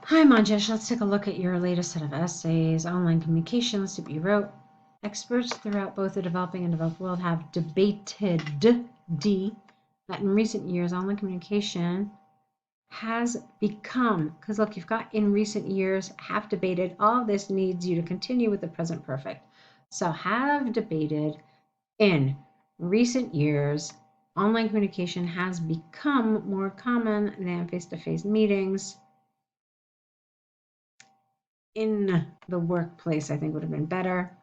Hi, Manjesh. Let's take a look at your latest set of essays. Online communication. Let's see what you wrote. Experts throughout both the developing and developed world have debated that in recent years, online communication has become, because look, you've got in recent years, have debated, all this needs you to continue with the present perfect. So have debated in recent years, online communication has become more common than face-to-face meetings. In the workplace, I think would have been better.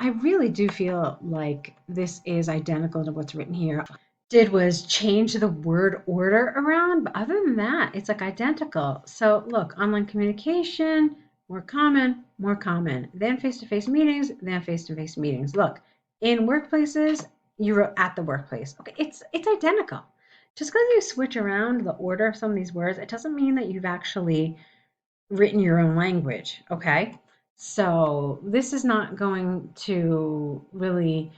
I really do feel like this is identical to what's written here. Did was change the word order around, but other than that, it's like identical. So look, online communication, more common than face-to-face meetings, than face-to-face meetings. Look, in workplaces, you wrote at the workplace. Okay, it's identical. Just because you switch around the order of some of these words, it doesn't mean that you've actually written your own language, okay? So this is not going to really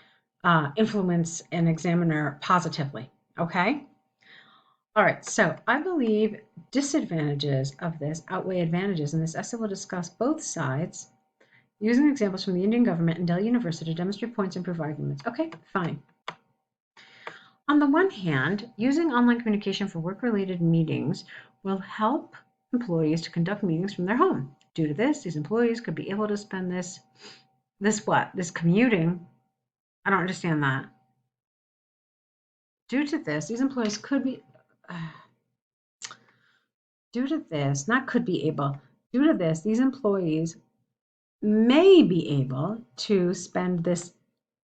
influence an examiner positively, okay? All right, so I believe disadvantages of this outweigh advantages, and this essay will discuss both sides using examples from the Indian government and Delhi University to demonstrate points and prove arguments. Okay, fine. On the one hand, using online communication for work-related meetings will help employees to conduct meetings from their home. Due to this, these employees could be able to spend this commuting. I don't understand that. Due to this, these employees could be, due to this, not could be able, due to this, these employees may be able to spend this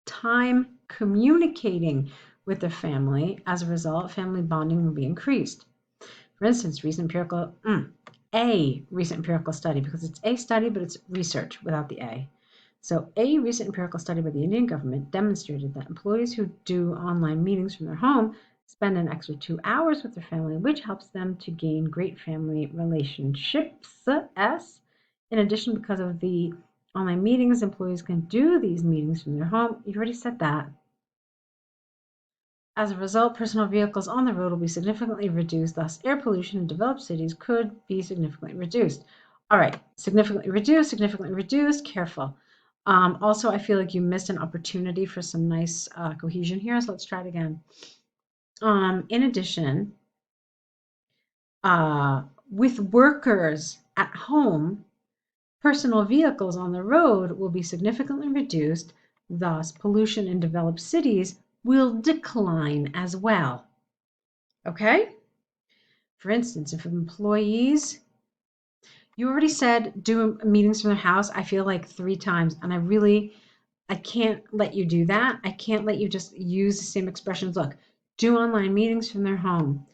time communicating with their family. As a result, family bonding will be increased. For instance, a recent empirical study, because it's a study, but it's research without the A. So a recent empirical study by the Indian government demonstrated that employees who do online meetings from their home spend an extra 2 hours with their family, which helps them to gain great family relationships. In addition, because of the online meetings, employees can do these meetings from their home. You already said that. As a result, personal vehicles on the road will be significantly reduced, thus air pollution in developed cities could be significantly reduced. All right, significantly reduced, careful. Also, I feel like you missed an opportunity for some nice cohesion here, so let's try it again. In addition, with workers at home, personal vehicles on the road will be significantly reduced, thus pollution in developed cities will decline as well. Okay? For instance, if employees, you already said do meetings from their house, I feel like 3 times, and I can't let you do that. I can't let you just use the same expressions. Look, do online meetings from their home.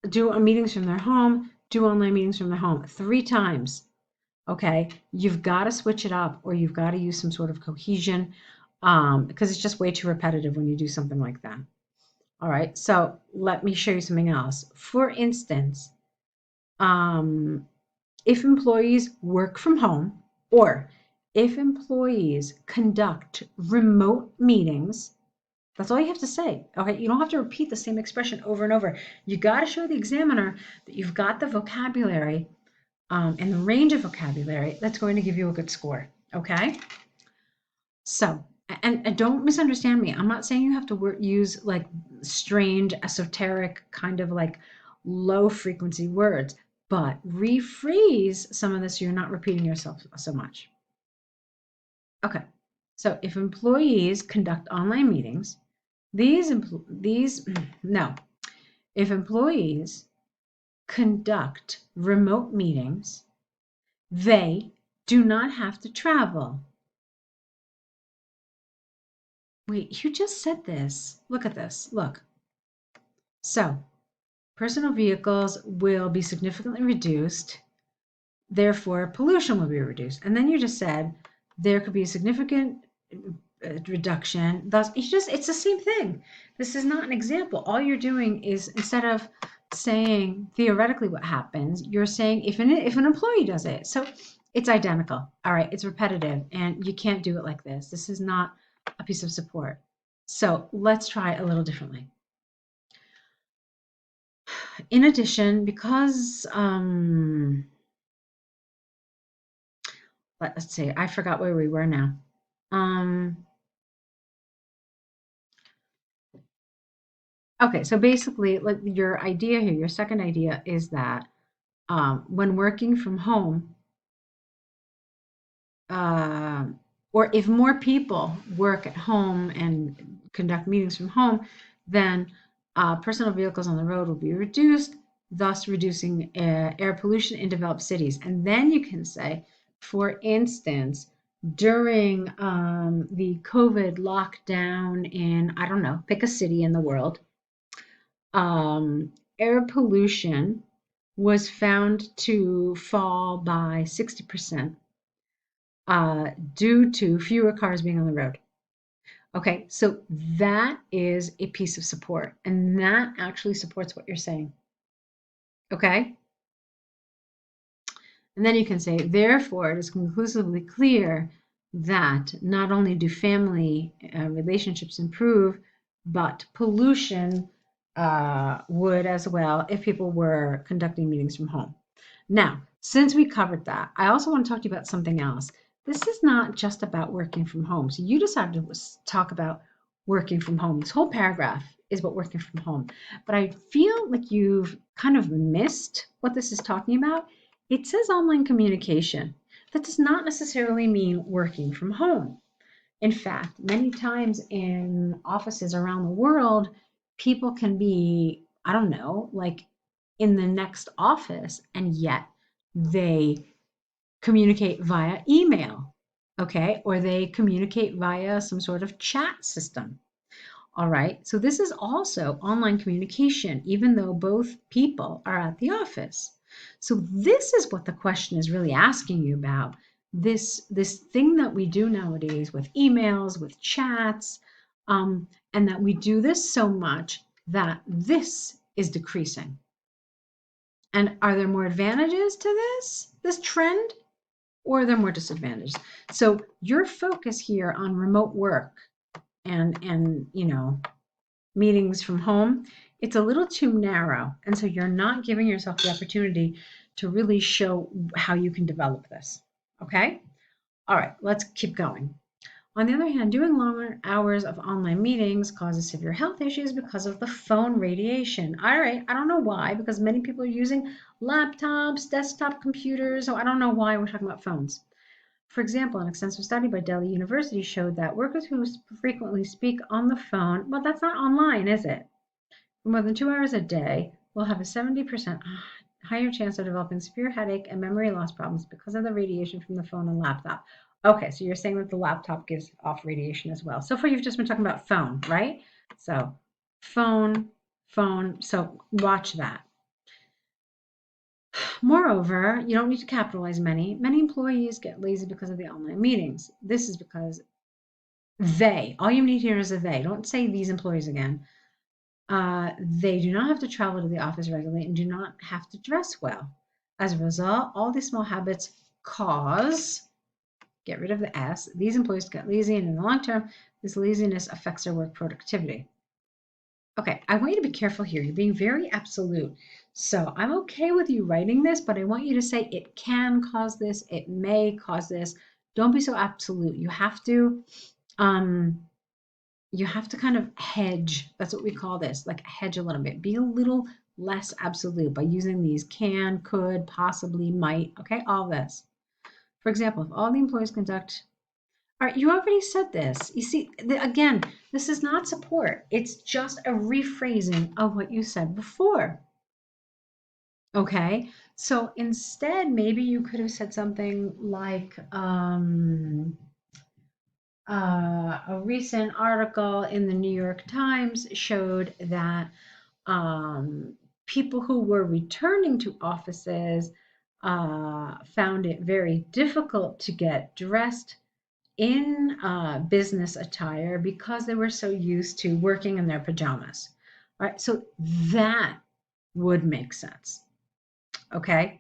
Do meetings from their home, do online meetings from their home 3 times. Okay, you've got to switch it up, or you've got to use some sort of cohesion, because it's just way too repetitive when you do something like that. All right, so let me show you something else. For instance, if employees work from home, or if employees conduct remote meetings, that's all you have to say. Okay, you don't have to repeat the same expression over and over. You got to show the examiner that you've got the vocabulary and the range of vocabulary that's going to give you a good score. Okay, so and don't misunderstand me. I'm not saying you have to use like strange, esoteric, kind of like low frequency words, but rephrase some of this so you're not repeating yourself so much. Okay, so if employees conduct online meetings, no, if employees conduct remote meetings, they do not have to travel. Wait, you just said this. Look at this. Look. So, personal vehicles will be significantly reduced. Therefore, pollution will be reduced. And then you just said there could be a significant reduction. Thus, it's the same thing. This is not an example. All you're doing is, instead of saying theoretically what happens, you're saying if an employee does it. So it's identical. All right, it's repetitive, and you can't do it like this. This is not a piece of support. So let's try a little differently. in addition, because let's see, I forgot where we were now. Um, okay, so basically, like your idea here, your second idea is that when working from home, uh, or if more people work at home and conduct meetings from home, then personal vehicles on the road will be reduced, thus reducing air pollution in developed cities. And then you can say, for instance, during the COVID lockdown in, I don't know, pick a city in the world, air pollution was found to fall by 60% due to fewer cars being on the road. Okay, so that is a piece of support, and that actually supports what you're saying. Okay, and then you can say, therefore, it is conclusively clear that not only do family relationships improve, but pollution would as well if people were conducting meetings from home. Now, since we covered that, I also want to talk to you about something else. This is not just about working from home. So you decided to talk about working from home. This whole paragraph is about working from home. But I feel like you've kind of missed what this is talking about. It says online communication. That does not necessarily mean working from home. In fact, many times in offices around the world, people can be, I don't know, like in the next office, and yet they communicate via email, okay? Or they communicate via some sort of chat system. All right. So this is also online communication, even though both people are at the office. So this is what the question is really asking you about. This thing that we do nowadays with emails, with chats, and that we do this so much that this is decreasing. And are there more advantages to this trend, or are there more disadvantages? So your focus here on remote work and meetings from home, it's a little too narrow. And so you're not giving yourself the opportunity to really show how you can develop this. Okay? All right, let's keep going. On the other hand, doing longer hours of online meetings causes severe health issues because of the phone radiation. All right, I don't know why, because many people are using laptops, desktop computers, so I don't know why we're talking about phones. For example, an extensive study by Delhi University showed that workers who frequently speak on the phone, well, that's not online, is it? For more than 2 hours a day, will have a 70% higher chance of developing severe headache and memory loss problems because of the radiation from the phone and laptop. Okay, so you're saying that the laptop gives off radiation as well. So far, you've just been talking about phone, right? So, phone, phone. So, watch that. Moreover, you don't need to capitalize many. Many employees get lazy because of the online meetings. This is because all you need here is a they. Don't say these employees again. They do not have to travel to the office regularly and do not have to dress well. As a result, all these small habits cause, get rid of the S, these employees get lazy, and in the long term, this laziness affects their work productivity. Okay, I want you to be careful here. You're being very absolute. So I'm okay with you writing this, but I want you to say it can cause this, it may cause this. Don't be so absolute. Um, you have to kind of hedge. That's what we call this, like hedge a little bit. Be a little less absolute by using these can, could, possibly, might, okay, all this. For example, if all the employees conduct, all right, you already said this. You see, again, this is not support. It's just a rephrasing of what you said before. Okay, so instead, maybe you could have said something like, a recent article in the New York Times showed that people who were returning to offices found it very difficult to get dressed in business attire because they were so used to working in their pajamas. All right, so that would make sense. Okay,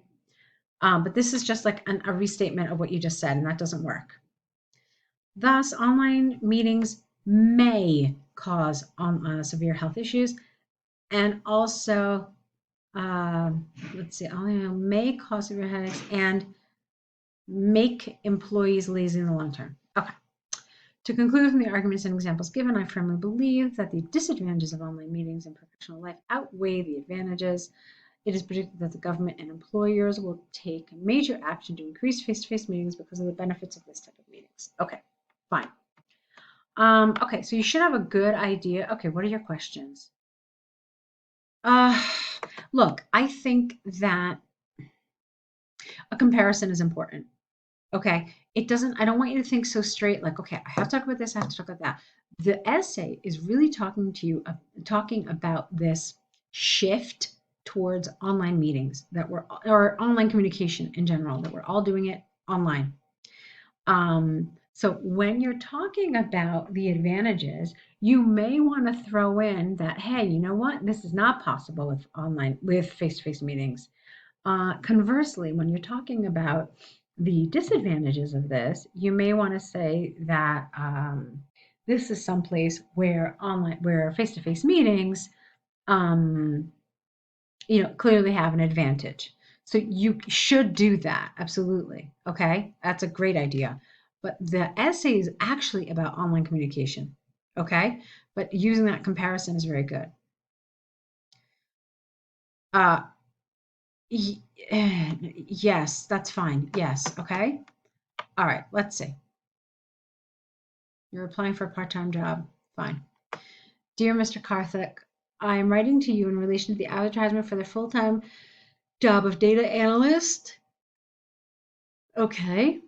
but this is just like a restatement of what you just said, and that doesn't work. Thus, online meetings may cause severe health issues, and also Let's see, only may cause severe headaches and make employees lazy in the long term. Okay. To conclude from the arguments and examples given, I firmly believe that the disadvantages of online meetings in professional life outweigh the advantages. It is predicted that the government and employers will take major action to increase face-to-face meetings because of the benefits of this type of meetings. Okay, fine. Okay, so you should have a good idea. Okay, what are your questions? Uh, Look, I think that a comparison is important. Okay. I don't want you to think so straight, like, okay, I have to talk about this, I have to talk about that. The essay is really talking about this shift towards online meetings or online communication in general, that we're all doing it online. So when you're talking about the advantages, you may want to throw in that, hey, you know what? This is not possible with face-to-face meetings. Conversely, when you're talking about the disadvantages of this, you may want to say that this is someplace where face-to-face meetings, um, clearly have an advantage. So you should do that, absolutely. Okay, that's a great idea. But the essay is actually about online communication. Okay, but using that comparison is very good. Uh, yes, that's fine. Yes, okay. All right, let's see. You're applying for a part-time job. Fine. Dear Mr. Karthik, I am writing to you in relation to the advertisement for the full-time job of data analyst. Okay.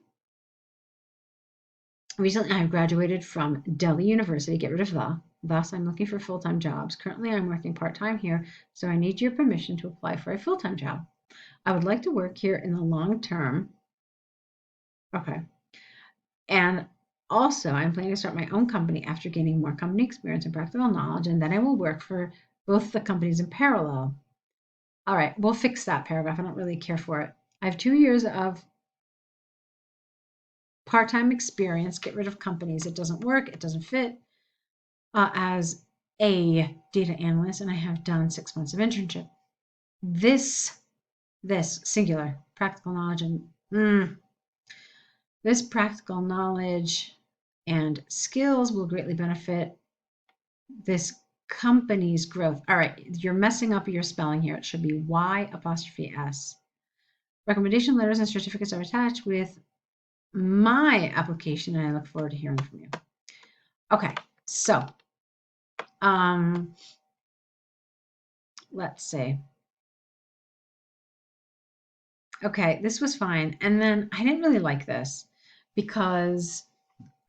Recently, I have graduated from Delhi University. Get rid of the. Thus, I'm looking for full-time jobs. Currently, I'm working part-time here, so I need your permission to apply for a full-time job. I would like to work here in the long term. Okay. And also, I'm planning to start my own company after gaining more company experience and practical knowledge, and then I will work for both the companies in parallel. All right, we'll fix that paragraph. I don't really care for it. I have 2 years of part-time experience. Get rid of companies. It doesn't work. It doesn't fit as a data analyst, and I have done 6 months of internship. This singular practical knowledge this practical knowledge and skills will greatly benefit this company's growth. All right, you're messing up your spelling here. It should be Y''S. Recommendation letters and certificates are attached with my application, and I look forward to hearing from you. Okay, so let's see. Okay, this was fine. And then I didn't really like this because,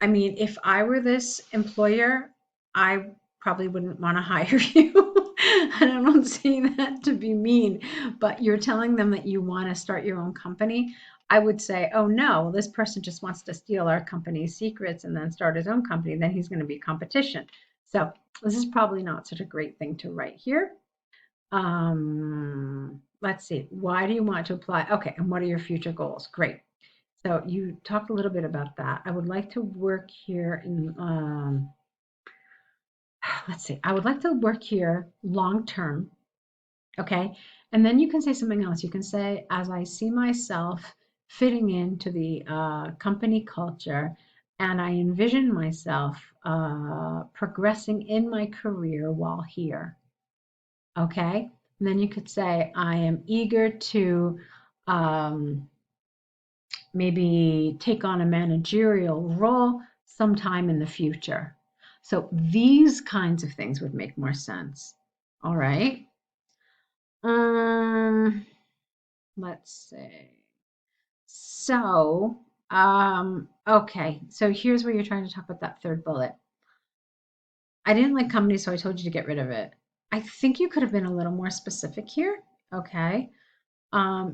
I mean, if I were this employer, I probably wouldn't want to hire you. And I don't see that to be mean, but you're telling them that you want to start your own company. I would say, oh no, this person just wants to steal our company's secrets and then start his own company. Then he's going to be competition. So this is probably not such a great thing to write here. Let's see. Why do you want to apply? Okay, and what are your future goals? Great. So you talked a little bit about that. I would like to work here in, let's see. I would like to work here long term. Okay. And then you can say something else. You can say, as I see myself fitting into the company culture, and I envision myself progressing in my career while here. Okay. And then you could say, I am eager to maybe take on a managerial role sometime in the future. So these kinds of things would make more sense. All right. Um, let's see. So, okay. So here's where you're trying to talk about that third bullet. I didn't like company, so I told you to get rid of it. I think you could have been a little more specific here. Okay.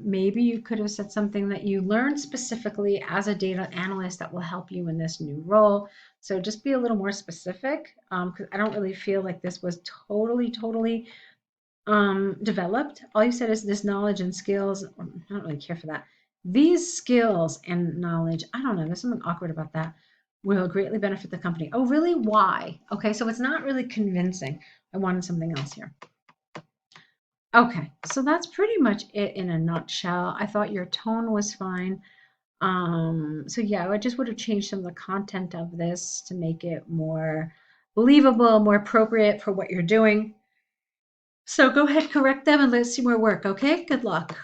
Maybe you could have said something that you learned specifically as a data analyst that will help you in this new role. So just be a little more specific, because I don't really feel like this was totally developed. All you said is this knowledge and skills. I don't really care for that. These skills and knowledge, I don't know, there's something awkward about that, will greatly benefit the company. Oh, really? Why? Okay, so it's not really convincing. I wanted something else here. Okay, so that's pretty much it in a nutshell. I thought your tone was fine. So yeah, I just would have changed some of the content of this to make it more believable, more appropriate for what you're doing. So go ahead, correct them, and let's see more work. Okay, good luck.